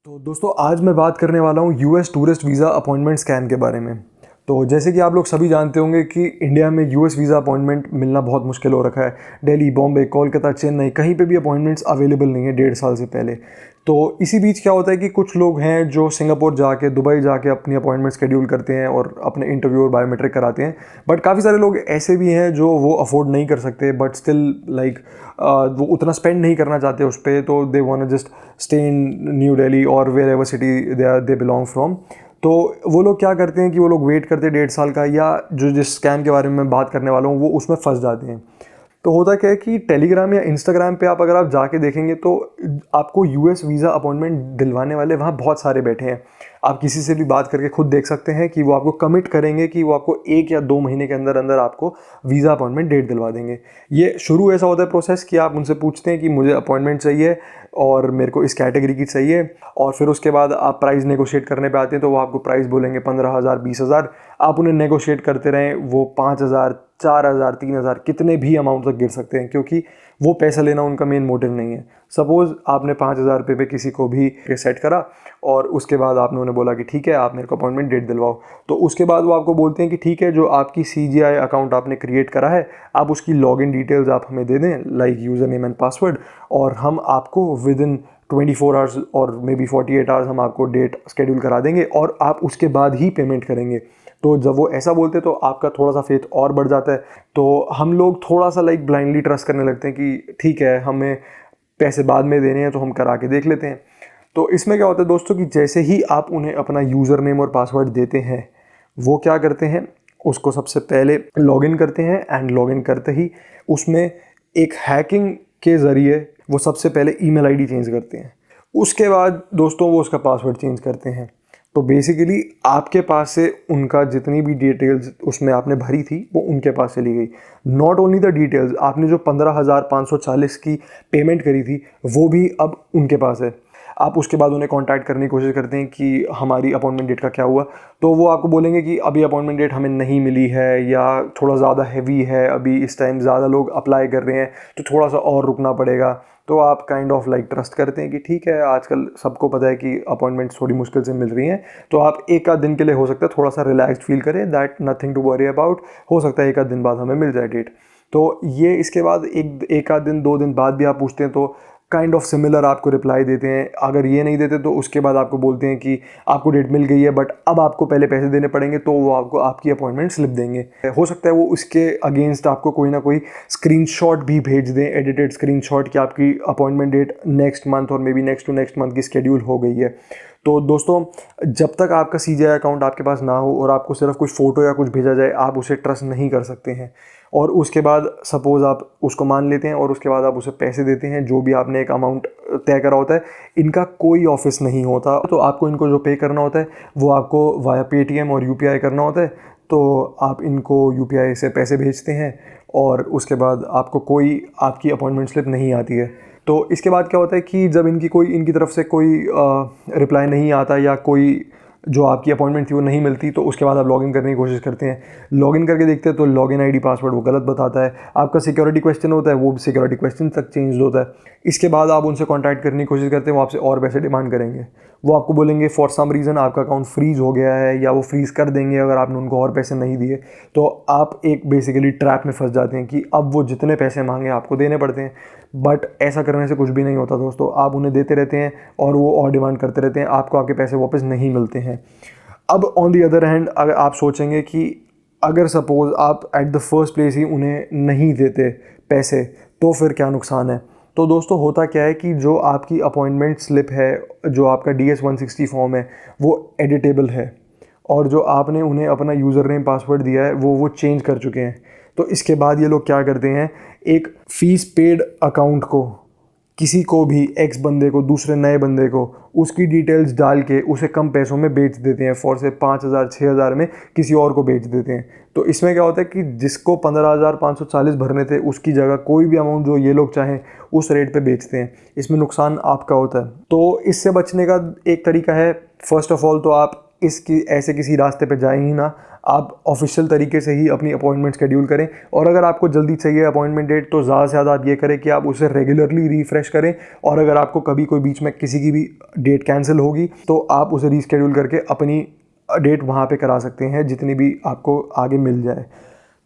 तो दोस्तों आज मैं बात करने वाला हूँ US tourist visa appointment scam के बारे में। तो जैसे कि आप लोग सभी जानते होंगे कि इंडिया में यूएस वीज़ा अपॉइंटमेंट मिलना बहुत मुश्किल हो रखा है। दिल्ली, बॉम्बे, कोलकाता, चेन्नई कहीं पे भी अपॉइंटमेंट्स अवेलेबल नहीं है 1.5 साल से पहले। तो इसी बीच क्या होता है कि कुछ लोग हैं जो सिंगापुर जाके, दुबई जाके अपनी अपॉइंटमेंट शेड्यूल करते हैं और अपने इंटरव्यू और बायोमेट्रिक कराते हैं। बट काफ़ी सारे लोग ऐसे भी हैं जो वो अफोर्ड नहीं कर सकते, बट स्टिल लाइक वो उतना स्पेंड नहीं करना चाहते उस पर, तो they want just stay in New Delhi और wherever city they belong from. तो वो लोग क्या करते हैं कि वो लोग वेट करते हैं 1.5 साल का, या जो जिस स्कैम के बारे में मैं बात करने वाला हूँ वो उसमें फंस जाते हैं। तो होता क्या है कि टेलीग्राम या इंस्टाग्राम पे अगर आप जाके देखेंगे तो आपको यूएस वीज़ा अपॉइंटमेंट दिलवाने वाले वहाँ बहुत सारे बैठे हैं। आप किसी से भी बात करके खुद देख सकते हैं कि वो आपको कमिट करेंगे कि वो आपको 1 या 2 महीने के अंदर अंदर आपको वीज़ा अपॉइंटमेंट डेट दिलवा देंगे। ये शुरू ऐसा होता है प्रोसेस कि आप उनसे पूछते हैं कि मुझे अपॉइंटमेंट चाहिए और मेरे को इस कैटेगरी की चाहिए, और फिर उसके बाद आप प्राइस नेगोशिएट करने पे आते हैं तो वो आपको प्राइस बोलेंगे 15,000, 20,000। आप उन्हें नेगोशिएट करते रहें, वो 5,000, 4,000, 3,000 कितने भी अमाउंट तक गिर सकते हैं, क्योंकि वो पैसा लेना उनका मेन मोटिव नहीं है। सपोज़ आपने 5,000 रुपये पे किसी को भी सेट करा और उसके बाद आपने उन्हें बोला कि ठीक है आप मेरे को अपॉइंटमेंट डेट दिलवाओ। तो उसके बाद वो आपको बोलते हैं कि ठीक है, जो आपकी सीजीआई अकाउंट आपने क्रिएट करा है आप उसकी लॉगिन डिटेल्स आप हमें दे दें, like user name and password, और हम आपको विद इन 24 आवर्स और मे बी 48 आवर्स हम आपको डेट शेड्यूल करा देंगे और आप उसके बाद ही पेमेंट करेंगे। तो जब वो ऐसा बोलते हैं तो आपका थोड़ा सा फेथ और बढ़ जाता है। तो हम लोग थोड़ा सा लाइक ब्लाइंडली ट्रस्ट करने लगते हैं कि ठीक है हमें पैसे बाद में देने हैं तो हम करा के देख लेते हैं। तो इसमें क्या होता है दोस्तों कि जैसे ही आप उन्हें अपना यूज़र नेम और पासवर्ड देते हैं, वो क्या करते हैं, उसको सबसे पहले लॉगिन करते हैं, एंड लॉगिन करते ही उसमें एक हैकिंग के ज़रिए वो सबसे पहले ईमेल आईडी चेंज करते हैं। उसके बाद दोस्तों वो उसका पासवर्ड चेंज करते हैं। तो बेसिकली आपके पास से उनका जितनी भी डिटेल्स उसमें आपने भरी थी वो उनके पास से ली गई। नॉट ओनली द डिटेल्स, आपने जो 15,540 की पेमेंट करी थी वो भी अब उनके पास है। आप उसके बाद उन्हें कांटेक्ट करने की कोशिश करते हैं कि हमारी अपॉइंटमेंट डेट का क्या हुआ, तो वो आपको बोलेंगे कि अभी अपॉइंटमेंट डेट हमें नहीं मिली है, या थोड़ा ज़्यादा हैवी है, अभी इस टाइम ज़्यादा लोग अप्लाई कर रहे हैं तो थोड़ा सा और रुकना पड़ेगा। तो आप काइंड ऑफ लाइक ट्रस्ट करते हैं कि ठीक है आजकल सबको पता है कि अपॉइंटमेंट्स थोड़ी मुश्किल से मिल रही हैं, तो आप एक आध दिन के लिए हो सकता है थोड़ा सा रिलैक्स्ड फील करें, that nothing to worry about, हो सकता है एक आध दिन बाद हमें मिल जाए डेट। तो ये इसके बाद एक आध दिन 2 दिन बाद भी आप पूछते हैं तो काइंड ऑफ सिमिलर आपको रिप्लाई देते हैं। अगर ये नहीं देते तो उसके बाद आपको बोलते हैं कि आपको डेट मिल गई है बट अब आपको पहले पैसे देने पड़ेंगे, तो वो आपको आपकी अपॉइंटमेंट स्लिप देंगे। हो सकता है वो उसके अगेंस्ट आपको कोई ना कोई स्क्रीनशॉट भी भेज दें, एडिटेड स्क्रीनशॉट, कि आपकी अपॉइंटमेंट डेट नेक्स्ट मंथ और maybe next to next month की स्केड्यूल हो गई है। तो दोस्तों जब तक आपका सीजीआई अकाउंट आपके पास ना हो और आपको सिर्फ कोई फ़ोटो या कुछ भेजा जाए, आप उसे ट्रस्ट नहीं कर सकते हैं। और उसके बाद सपोज़ आप उसको मान लेते हैं और उसके बाद आप उसे पैसे देते हैं, जो भी आपने एक अमाउंट तय करा होता है। इनका कोई ऑफिस नहीं होता, तो आपको इनको जो पे करना होता है वो आपको वाया पेटीएम और यूपीआई करना होता है। तो आप इनको यूपीआई से पैसे भेजते हैं और उसके बाद आपको कोई आपकी अपॉइंटमेंट स्लिप नहीं आती है। तो इसके बाद क्या होता है कि जब इनकी तरफ से कोई रिप्लाई नहीं आता या कोई जो आपकी अपॉइंटमेंट थी वो नहीं मिलती, तो उसके बाद आप लॉगिन करने की कोशिश करते हैं। लॉगिन करके देखते हैं तो लॉगिन आईडी पासवर्ड वो गलत बताता है। आपका सिक्योरिटी क्वेश्चन होता है, वो सिक्योरिटी क्वेश्चन तक चेंज होता है। इसके बाद आप उनसे कांटेक्ट करने की कोशिश करते हैं, वो आपसे और पैसे डिमांड करेंगे। वो आपको बोलेंगे फॉर सम रीज़न आपका अकाउंट फ्रीज हो गया है, या वो फ्रीज़ कर देंगे अगर आपने उनको और पैसे नहीं दिए। तो आप एक बेसिकली ट्रैप में फंस जाते हैं कि अब वो जितने पैसे मांगे आपको देने पड़ते हैं। बट ऐसा करने से कुछ भी नहीं होता दोस्तों, आप उन्हें देते रहते हैं और वो और डिमांड करते रहते हैं, आपको आपके पैसे वापस नहीं मिलते हैं। अब ऑन दी अदर हैंड अगर आप सोचेंगे कि अगर सपोज़ आप एट द फर्स्ट प्लेस ही उन्हें नहीं देते पैसे, तो फिर क्या नुकसान है। तो दोस्तों होता क्या है कि जो आपकी अपॉइंटमेंट स्लिप है, जो आपका DS-160 फॉर्म है, वो एडिटेबल है, और जो आपने उन्हें अपना यूज़र नेम पासवर्ड दिया है वो चेंज कर चुके हैं। तो इसके बाद ये लोग क्या करते हैं, एक फ़ीस पेड अकाउंट को, किसी को भी एक्स बंदे को, दूसरे नए बंदे को उसकी डिटेल्स डाल के उसे कम पैसों में बेच देते हैं, फॉर से 5,000 6,000 में किसी और को बेच देते हैं। तो इसमें क्या होता है कि जिसको 15,540 भरने थे उसकी जगह कोई भी अमाउंट जो ये लोग चाहें उस रेट पे बेचते हैं। इसमें नुकसान आपका होता है। तो इससे बचने का एक तरीका है, फर्स्ट ऑफ ऑल तो आप इसकी ऐसे किसी रास्ते पे जाएं ही ना, आप ऑफिशियल तरीके से ही अपनी अपॉइंटमेंट शेड्यूल करें। और अगर आपको जल्दी चाहिए अपॉइंटमेंट डेट तो ज़्यादा से ज़्यादा आप ये करें कि आप उसे रेगुलरली रिफ्रेश करें, और अगर आपको कभी कोई बीच में किसी की भी डेट कैंसिल होगी तो आप उसे रीशेड्यूल करके अपनी डेट वहाँ पे करा सकते हैं जितनी भी आपको आगे मिल जाए।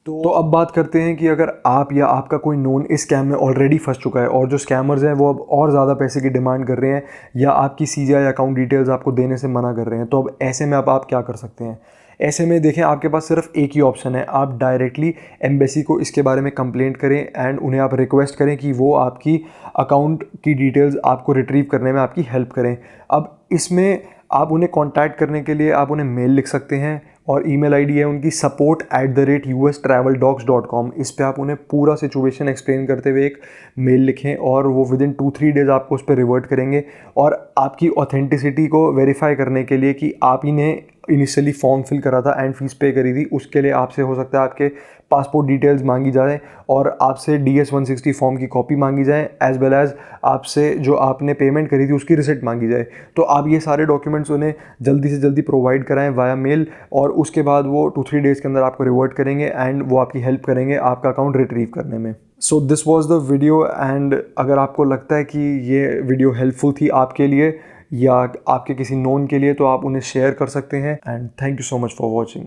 तो अब बात करते हैं कि अगर आप या आपका कोई नोन इस स्कैम में ऑलरेडी फंस चुका है और जो स्कैमर्स हैं वो अब और ज़्यादा पैसे की डिमांड कर रहे हैं या आपकी CGI अकाउंट डिटेल्स आपको देने से मना कर रहे हैं, तो अब ऐसे में अब आप क्या कर सकते हैं। ऐसे में देखें, आपके पास सिर्फ एक ही ऑप्शन है, आप डायरेक्टली एम्बेसी को इसके बारे में कंप्लेंट करें एंड उन्हें आप रिक्वेस्ट करें कि वो आपकी अकाउंट की डिटेल्स आपको रिट्रीव करने में आपकी हेल्प करें। अब इसमें आप उन्हें कांटेक्ट करने के लिए आप उन्हें मेल लिख सकते हैं और ईमेल आईडी है उनकी support@ustraveldocs.com। इस पे आप उन्हें पूरा सिचुएशन एक्सप्लेन करते हुए एक मेल लिखें और वो विदिन 2-3 डेज़ आपको उस पर रिवर्ट करेंगे। और आपकी ऑथेंटिसिटी को वेरीफाई करने के लिए कि आप ही ने इनिशियली फॉर्म फिल करा था एंड फीस पे करी थी, उसके लिए आपसे हो सकता है आपके पासपोर्ट डिटेल्स मांगी जाए और आपसे DS-160 फॉर्म की कॉपी मांगी जाए, एज वेल एज़ आपसे जो आपने पेमेंट करी थी उसकी रिसिप्ट मांगी जाए। तो आप ये सारे डॉक्यूमेंट्स उन्हें जल्दी से जल्दी प्रोवाइड कराएं वाया मेल, और उसके बाद वो 2-3 डेज़ के अंदर आपको रिवर्ट करेंगे एंड वो आपकी हेल्प करेंगे आपका अकाउंट रिट्रीव करने में। So this was the video, and अगर आपको लगता है कि ये वीडियो हेल्पफुल थी आपके लिए या आपके किसी नोन के लिए तो आप उन्हें शेयर कर सकते हैं। And thank you so much for watching.